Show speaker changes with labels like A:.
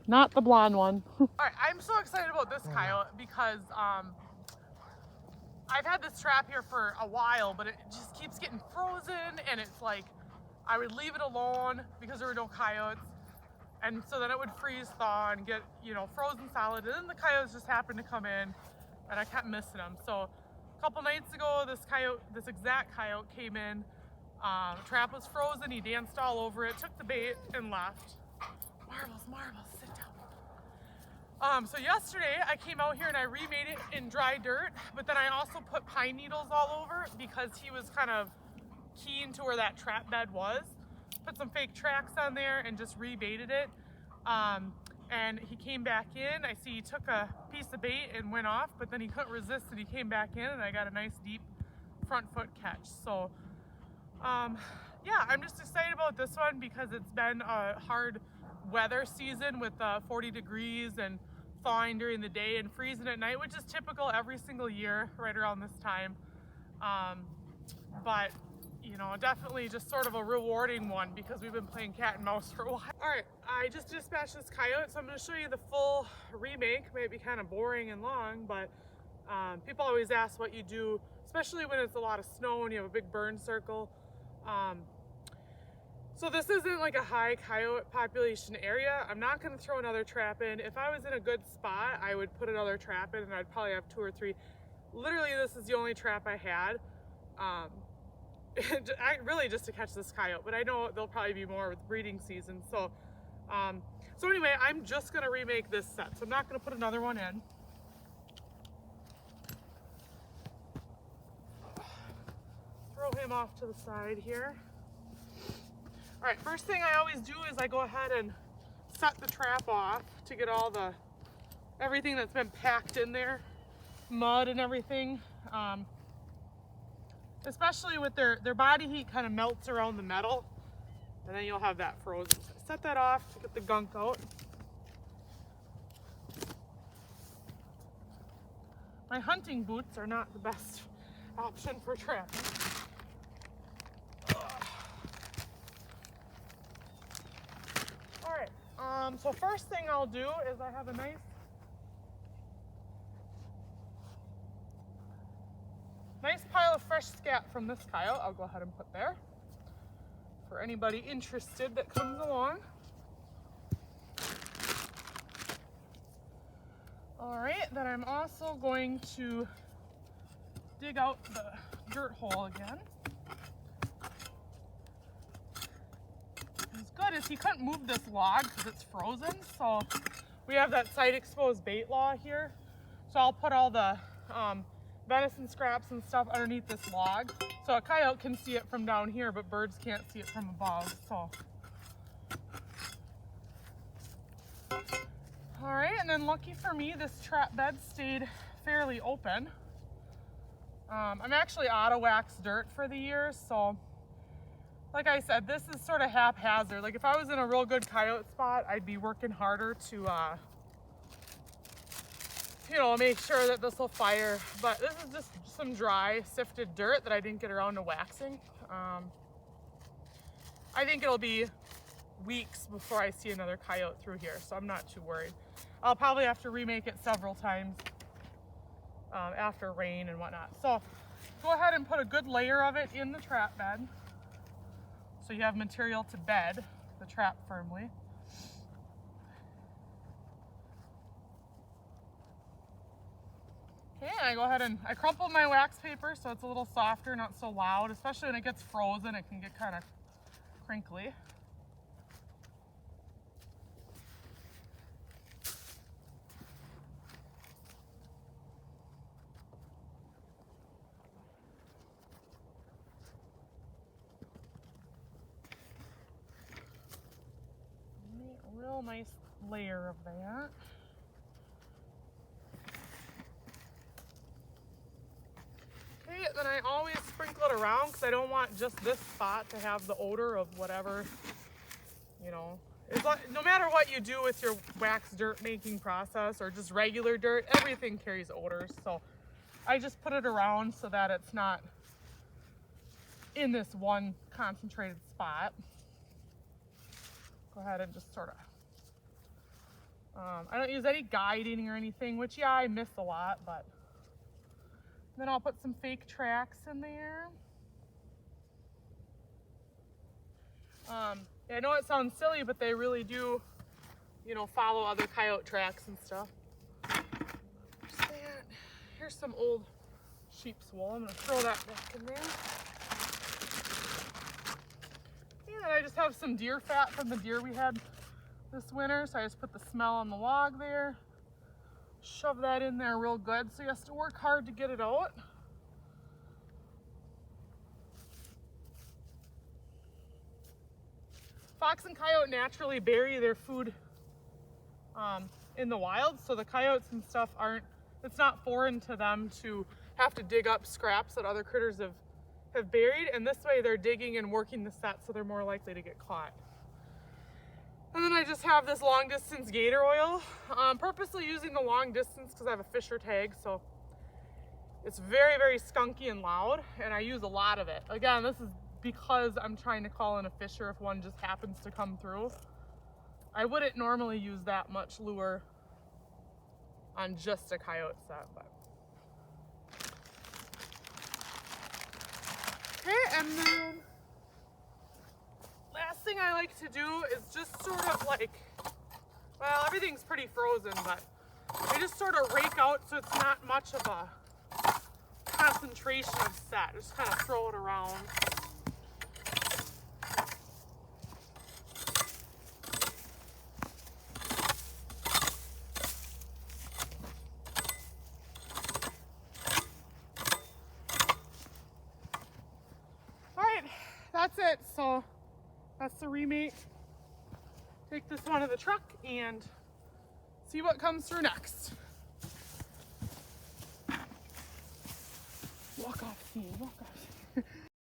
A: Not the blonde one.
B: All right, I'm so excited about this coyote because I've had this trap here for a while, but it just keeps getting frozen, and it's like I would leave it alone because there were no coyotes, and so then it would freeze thaw and get, you know, frozen solid, and then the coyotes just happened to come in, and I kept missing them. So a couple nights ago, this exact coyote came in. Trap was frozen. He danced all over it, took the bait, and left. Marbles, sit down. So yesterday I came out here and I remade it in dry dirt, but then I also put pine needles all over because he was kind of keen to where that trap bed was. Put some fake tracks on there and just rebaited it. And he came back in. I see he took a piece of bait and went off, but then he couldn't resist and he came back in, and I got a nice deep front foot catch. So yeah, I'm just excited about this one because it's been a hard weather season with 40 degrees and thawing during the day and freezing at night, which is typical every single year right around this time. But you know, definitely just sort of a rewarding one because we've been playing cat and mouse for a while. All right, I just dispatched this coyote, so I'm going to show you the full remake. Might be kind of boring and long, but people always ask what you do, especially when it's a lot of snow and you have a big burn circle. So this isn't like a high coyote population area. I'm not going to throw another trap in. If I was in a good spot, I would put another trap in, and I'd probably have 2 or 3. Literally, this is the only trap I had. Really just to catch this coyote, but I know there'll probably be more with breeding season. So, so anyway, I'm just gonna remake this set. So I'm not gonna put another one in. Throw him off to the side here. All right, first thing I always do is I go ahead and set the trap off to get all everything that's been packed in there, mud and everything. Especially with their body heat kind of melts around the metal, and then you'll have that frozen. So set that off to get the gunk out. My hunting boots are not the best option for trapping. All right, so first thing I'll do is I have a nice pile of fresh scat from this coyote. I'll go ahead and put there for anybody interested that comes along. All right, then I'm also going to dig out the dirt hole again. What's good is he couldn't move this log because it's frozen, so we have that site exposed bait law here. So I'll put all the venison scraps and stuff underneath this log, so a coyote can see it from down here, but birds can't see it from above. So, all right, and then lucky for me, this trap bed stayed fairly open. I'm actually auto wax dirt for the year, so like I said, this is sort of haphazard. Like if I was in a real good coyote spot, I'd be working harder to you know, make sure that this will fire, but this is just some dry sifted dirt that I didn't get around to waxing. I think it'll be weeks before I see another coyote through here, so I'm not too worried. I'll probably have to remake it several times after rain and whatnot. So go ahead and put a good layer of it in the trap bed so you have material to bed the trap firmly. Okay, and I go ahead and I crumpled my wax paper so it's a little softer, not so loud, especially when it gets frozen, it can get kind of crinkly. A real nice layer of that. Okay, then I always sprinkle it around because I don't want just this spot to have the odor of whatever, you know. It's like, no matter what you do with your wax dirt making process or just regular dirt, everything carries odors. So I just put it around so that it's not in this one concentrated spot. Go ahead and just sort of I don't use any guiding or anything, which yeah, I miss a lot, but then I'll put some fake tracks in there. I know it sounds silly, but they really do, you know, follow other coyote tracks and stuff. Here's some old sheep's wool. I'm gonna throw that back in there. And I just have some deer fat from the deer we had this winter, so I just put the smell on the log there. Shove that in there real good, so you have to work hard to get it out. Fox and coyote naturally bury their food in the wild, so the coyotes and stuff it's not foreign to them to have to dig up scraps that other critters have buried, and this way they're digging and working the set, so they're more likely to get caught. And then I just have this long distance gator oil. I'm purposely using the long distance because I have a fisher tag, so it's very, very skunky and loud, and I use a lot of it. Again, this is because I'm trying to call in a fisher if one just happens to come through. I wouldn't normally use that much lure on just a coyote set, but. Okay, and then last thing I like to do is just sort of like, well, everything's pretty frozen, but I just sort of rake out so it's not much of a concentration of set. Just kind of throw it around. That's it. So that's the remake. Take this one to the truck and see what comes through next. Walk off, Steve, walk off.